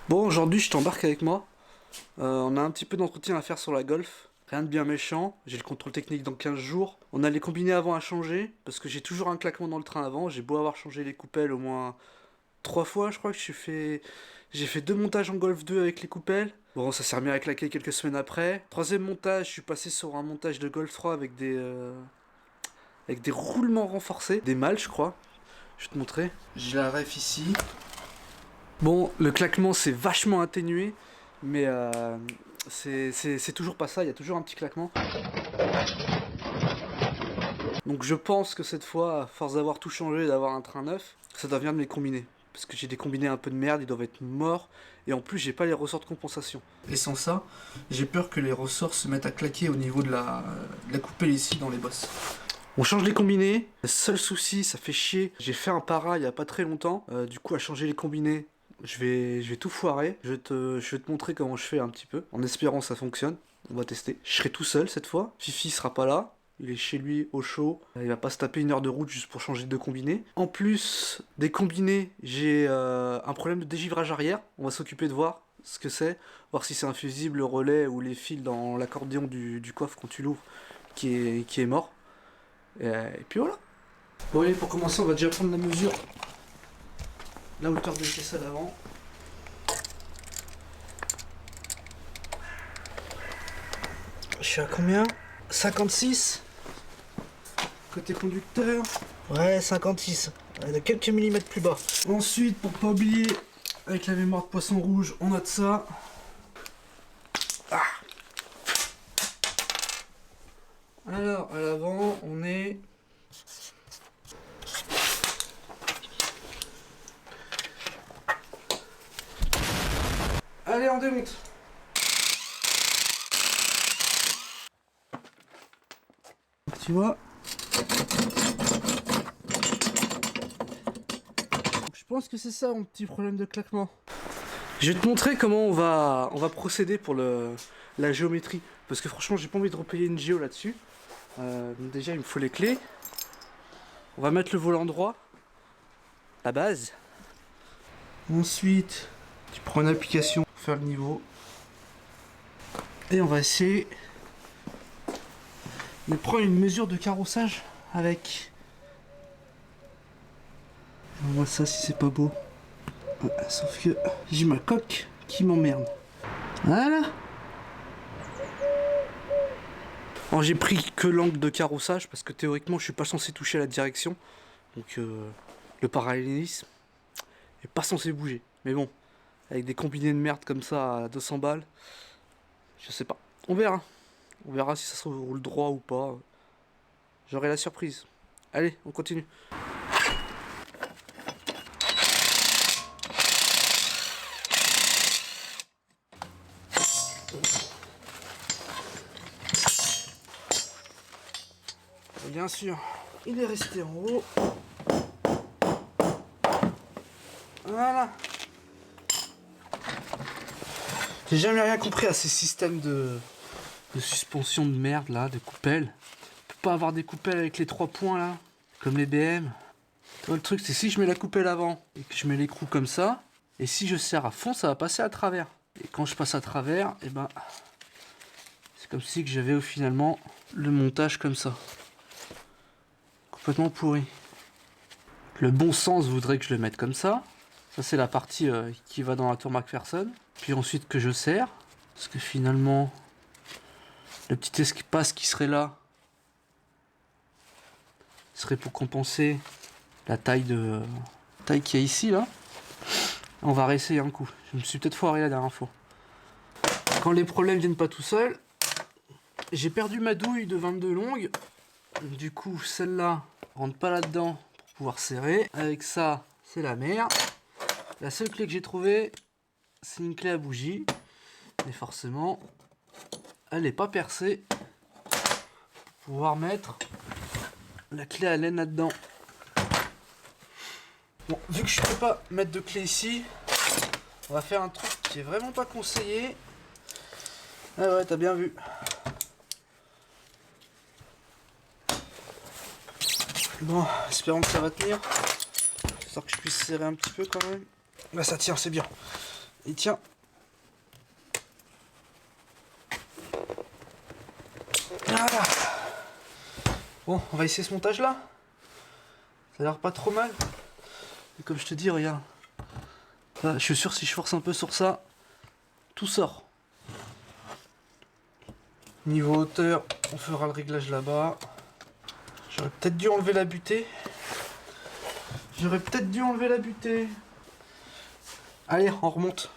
Bon, aujourd'hui, je t'embarque avec moi. On a un petit peu d'entretien à faire sur la Golf. Rien de bien méchant. J'ai le contrôle technique dans 15 jours. On a les combinés avant à changer. Parce que j'ai toujours un claquement dans le train avant. J'ai beau avoir changé les coupelles au moins 3 fois, je crois que j'ai fait 2 montages en Golf 2 avec les coupelles. Bon, ça s'est remis à claquer quelques semaines après. Troisième montage, je suis passé sur un montage de Golf 3 avec des roulements renforcés. Des mâles, je crois. Je vais te montrer. J'ai la ref ici. Bon, le claquement c'est vachement atténué, mais c'est toujours pas ça, il y a toujours un petit claquement. Donc je pense que cette fois, à force d'avoir tout changé et d'avoir un train neuf, ça doit venir de mes combinés. Parce que j'ai des combinés un peu de merde, ils doivent être morts, et en plus j'ai pas les ressorts de compensation. Et sans ça, j'ai peur que les ressorts se mettent à claquer au niveau de la coupelle ici dans les bosses. On change les combinés. Le seul souci, ça fait chier. J'ai fait un para il y a pas très longtemps. Du coup, à changer les combinés, je vais tout foirer. Je vais te montrer comment je fais un petit peu. En espérant que ça fonctionne. On va tester. Je serai tout seul cette fois. Fifi sera pas là. Il est chez lui au chaud. Il va pas se taper 1 heure de route juste pour changer de combinés. En plus des combinés, j'ai un problème de dégivrage arrière. On va s'occuper de voir ce que c'est. Voir si c'est un fusible, le relais ou les fils dans l'accordéon du coffre quand tu l'ouvres qui est mort. Et puis voilà. Bon allez, pour commencer, on va déjà prendre la mesure. La hauteur de caisse à l'avant. Je suis à combien? 56. Côté conducteur. Ouais, 56. De quelques millimètres plus bas. Ensuite, pour pas oublier, avec la mémoire de poisson rouge, on note ça. Ah. Alors, à l'avant, on est... Allez, on démonte. Tu vois, je pense que c'est ça mon petit problème de claquement. Je vais te montrer comment on va procéder pour la géométrie. Parce que franchement, j'ai pas envie de repayer une géo là-dessus. Donc déjà, il me faut les clés. On va mettre le volant droit, la base. Ensuite, tu prends une application pour faire le niveau. Et on va essayer de prendre une mesure de carrossage avec... On voit ça si c'est pas beau. Ouais, sauf que j'ai ma coque qui m'emmerde. Voilà. Alors j'ai pris que l'angle de carrossage parce que théoriquement je suis pas censé toucher à la direction. Donc le parallélisme est pas censé bouger. Mais bon, avec des combinés de merde comme ça à 200 balles, je sais pas. On verra. On verra si ça se roule droit ou pas. J'aurai la surprise. Allez, on continue. Bien sûr, il est resté en haut. Voilà. J'ai jamais rien compris à ces systèmes de suspension de merde là, de coupelles. On peut pas avoir des coupelles avec les 3 points là, comme les BM. Le truc c'est si je mets la coupelle avant et que je mets l'écrou comme ça, et si je serre à fond, ça va passer à travers. Et quand je passe à travers, et ben c'est comme si que j'avais finalement le montage comme ça. Complètement pourri. Le bon sens voudrait que je le mette comme ça. Ça c'est la partie qui va dans la tour McPherson. Puis ensuite que je serre. Parce que finalement, le petit espace qui serait là serait pour compenser la taille qu'il y a ici là. On va réessayer un coup. Je me suis peut-être foiré la dernière fois. Quand les problèmes viennent pas tout seuls, j'ai perdu ma douille de 22 longues. Du coup, celle-là rentre pas là-dedans pour pouvoir serrer. Avec ça, c'est la merde. La seule clé que j'ai trouvée, c'est une clé à bougie. Mais forcément, elle n'est pas percée pour pouvoir mettre la clé à laine là-dedans. Bon, vu que je peux pas mettre de clé ici, on va faire un truc qui est vraiment pas conseillé. Ah ouais, t'as bien vu. Bon, espérons que ça va tenir. J'espère que je puisse serrer un petit peu quand même. Là, ça tient, c'est bien. il tient. Voilà. Bon, on va essayer ce montage là. Ça a l'air pas trop mal. Et comme je te dis, regarde. Là, je suis sûr si je force un peu sur ça, tout sort. Niveau hauteur, on fera le réglage là-bas. J'aurais peut-être dû enlever la butée. Allez, on remonte.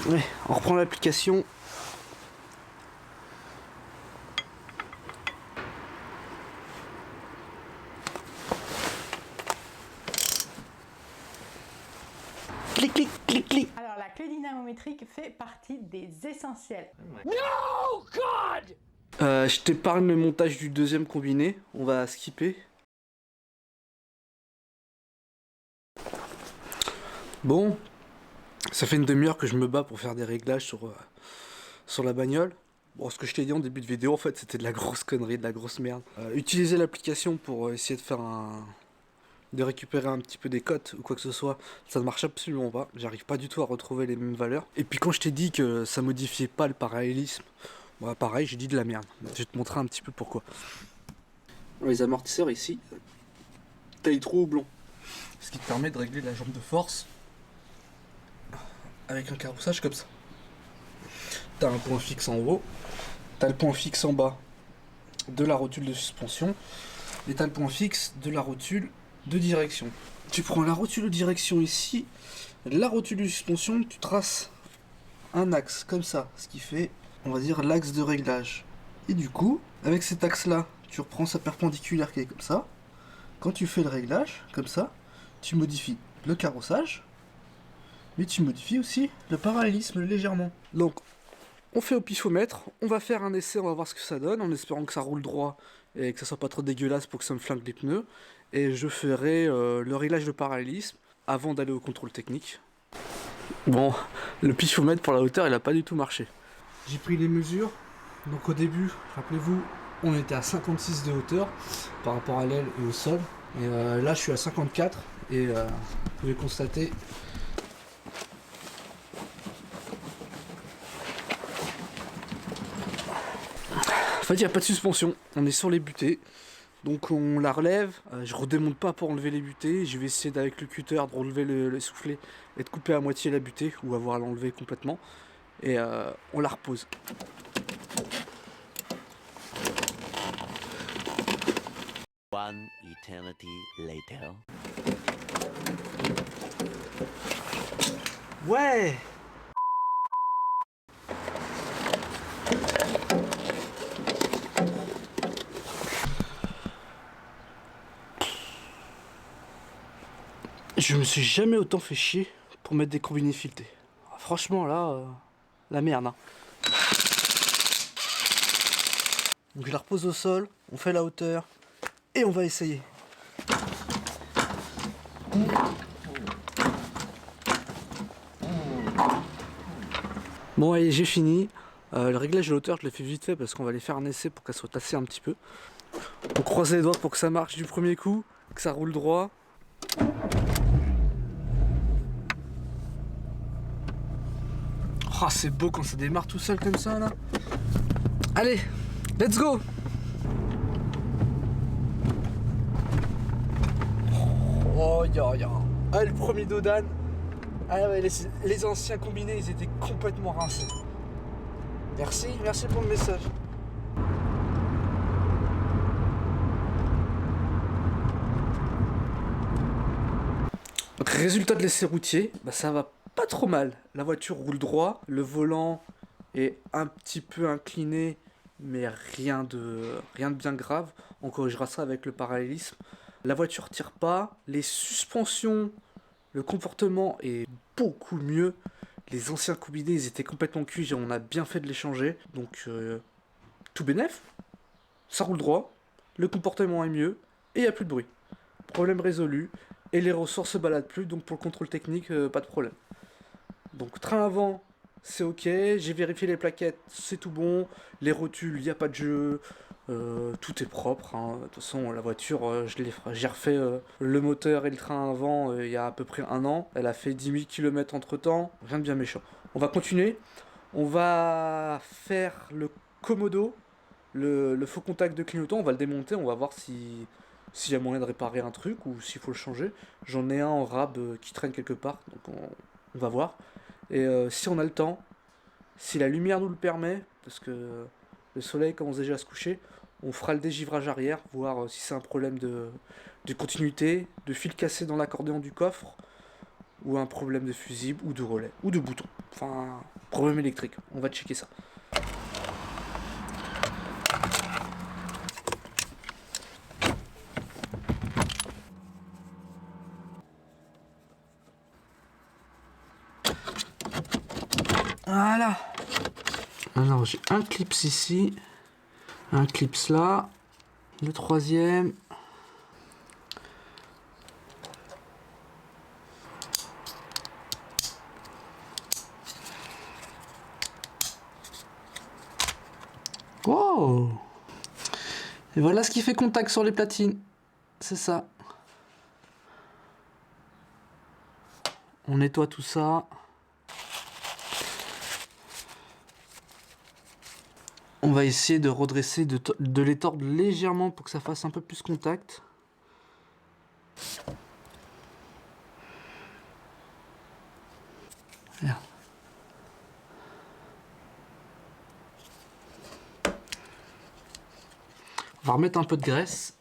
Ouais, on reprend l'application. Clic, clic, clic, clic. Alors la clé dynamométrique fait partie des essentiels. No, God! Je t'épargne le montage du deuxième combiné. On va skipper. Bon, ça fait une demi-heure que je me bats pour faire des réglages sur la bagnole. Bon, ce que je t'ai dit en début de vidéo, en fait, c'était de la grosse connerie, de la grosse merde. Utiliser l'application pour essayer de faire de récupérer un petit peu des cotes ou quoi que ce soit, ça ne marche absolument pas. J'arrive pas du tout à retrouver les mêmes valeurs. Et puis quand je t'ai dit que ça modifiait pas le parallélisme, bah pareil, j'ai dit de la merde. Je vais te montrer un petit peu pourquoi. Les amortisseurs ici, taille trop houblon. Ce qui te permet de régler la jambe de force avec un carrossage comme ça. T'as un point fixe en haut, t'as le point fixe en bas de la rotule de suspension, et t'as le point fixe de la rotule de direction. Tu prends la rotule de direction ici, la rotule de suspension, tu traces un axe comme ça, ce qui fait, on va dire, l'axe de réglage. Et du coup, avec cet axe-là, tu reprends sa perpendiculaire qui est comme ça. Quand tu fais le réglage, comme ça, tu modifies le carrossage, mais tu modifies aussi le parallélisme légèrement. Donc, on fait au pifomètre, on va faire un essai, on va voir ce que ça donne, en espérant que ça roule droit et que ça soit pas trop dégueulasse pour que ça me flingue les pneus. Et je ferai le réglage de parallélisme avant d'aller au contrôle technique. Bon, le pifomètre pour la hauteur, il a pas du tout marché. J'ai pris les mesures, donc au début, rappelez-vous, on était à 56 de hauteur par rapport à l'aile et au sol. Et là, je suis à 54 et vous pouvez constater. En fait, il n'y a pas de suspension, on est sur les butées, donc on la relève, je redémonte pas pour enlever les butées, je vais essayer avec le cutter de relever le soufflet et de couper à moitié la butée, ou avoir l'enlever complètement, et on la repose. One eternity later. Ouais! Je me suis jamais autant fait chier pour mettre des combinés filetés. Franchement là, la merde. Hein. Donc je la repose au sol, on fait la hauteur et on va essayer. Bon allez, j'ai fini. Le réglage de hauteur je l'ai fait vite fait parce qu'on va aller faire un essai pour qu'elle soit tassée un petit peu. On croise les doigts pour que ça marche du premier coup, que ça roule droit. Oh, c'est beau quand ça démarre tout seul comme ça là. Allez, let's go. Oh ya. Ah, le premier Dodan. Ah ouais, les anciens combinés, ils étaient complètement rincés. Merci pour le message. Donc, résultat de l'essai routier, bah, ça va pas trop mal. La voiture roule droit, le volant est un petit peu incliné, mais rien de bien grave. On corrigera ça avec le parallélisme. La voiture tire pas, les suspensions, le comportement est beaucoup mieux. Les anciens combinés, ils étaient complètement cuits et on a bien fait de les changer. Donc, tout bénef, ça roule droit, le comportement est mieux et il n'y a plus de bruit. Problème résolu. Et les ressorts se baladent plus, donc pour le contrôle technique, pas de problème. Donc train avant, c'est ok, j'ai vérifié les plaquettes, c'est tout bon. Les rotules, il n'y a pas de jeu. Tout est propre, hein. De toute façon, la voiture, j'ai refait le moteur et le train avant il y a à peu près un an. Elle a fait 10 000 km entre temps, rien de bien méchant. On va continuer. On va faire le Komodo, le faux contact de clignotant. On va le démonter, on va voir s'il y a moyen de réparer un truc ou s'il faut le changer. J'en ai un en rab qui traîne quelque part, donc on va voir. Et si on a le temps, si la lumière nous le permet, parce que le soleil commence déjà à se coucher, on fera le dégivrage arrière, voir si c'est un problème de continuité, de fil cassé dans l'accordéon du coffre, ou un problème de fusible, ou de relais, ou de bouton. Enfin, problème électrique. On va checker ça. Voilà. Alors j'ai un clips ici, un clips là, le troisième. Wow. Et voilà ce qui fait contact sur les platines. C'est ça. On nettoie tout ça. On va essayer de redresser, de les tordre légèrement pour que ça fasse un peu plus contact. Regarde. On va remettre un peu de graisse.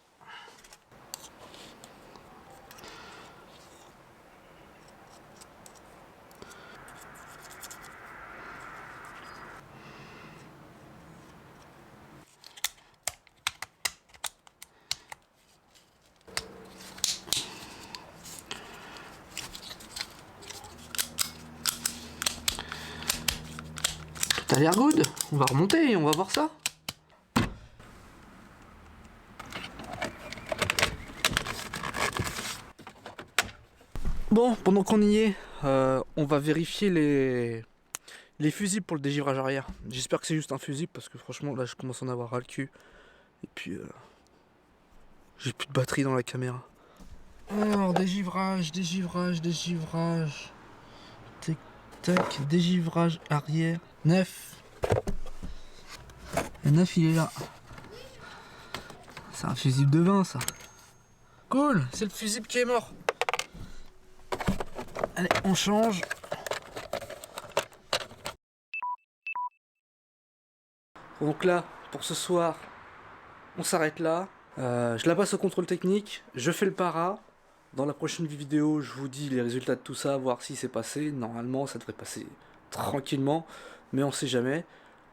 Tout a l'air good. On va remonter et on va voir ça. Bon, pendant qu'on y est, on va vérifier les fusibles pour le dégivrage arrière. J'espère que c'est juste un fusible parce que franchement là je commence à en avoir ras le cul. Et puis j'ai plus de batterie dans la caméra. Alors dégivrage. Tac tac, dégivrage arrière. 9. Le 9 il est là. C'est un fusible de 20 ça. Cool, c'est le fusible qui est mort. Allez, on change. Donc là, pour ce soir, on s'arrête là. Je la passe au contrôle technique. Je fais le para. Dans la prochaine vidéo, je vous dis les résultats de tout ça, voir si c'est passé. Normalement, ça devrait passer tranquillement, mais on sait jamais.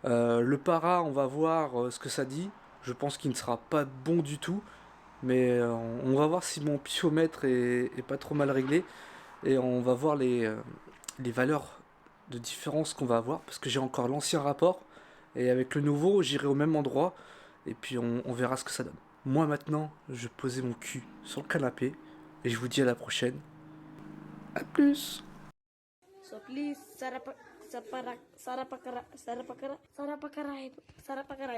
Le para, on va voir ce que ça dit. Je pense qu'il ne sera pas bon du tout, mais on va voir si mon piomètre est pas trop mal réglé. Et on va voir les valeurs de différence qu'on va avoir, parce que j'ai encore l'ancien rapport, et avec le nouveau, j'irai au même endroit, et puis on verra ce que ça donne. Moi maintenant, je vais poser mon cul sur le canapé, et je vous dis à la prochaine. A plus. So please, sarapakara, sarapakara, sarapakara, sarapakara, sarapakara,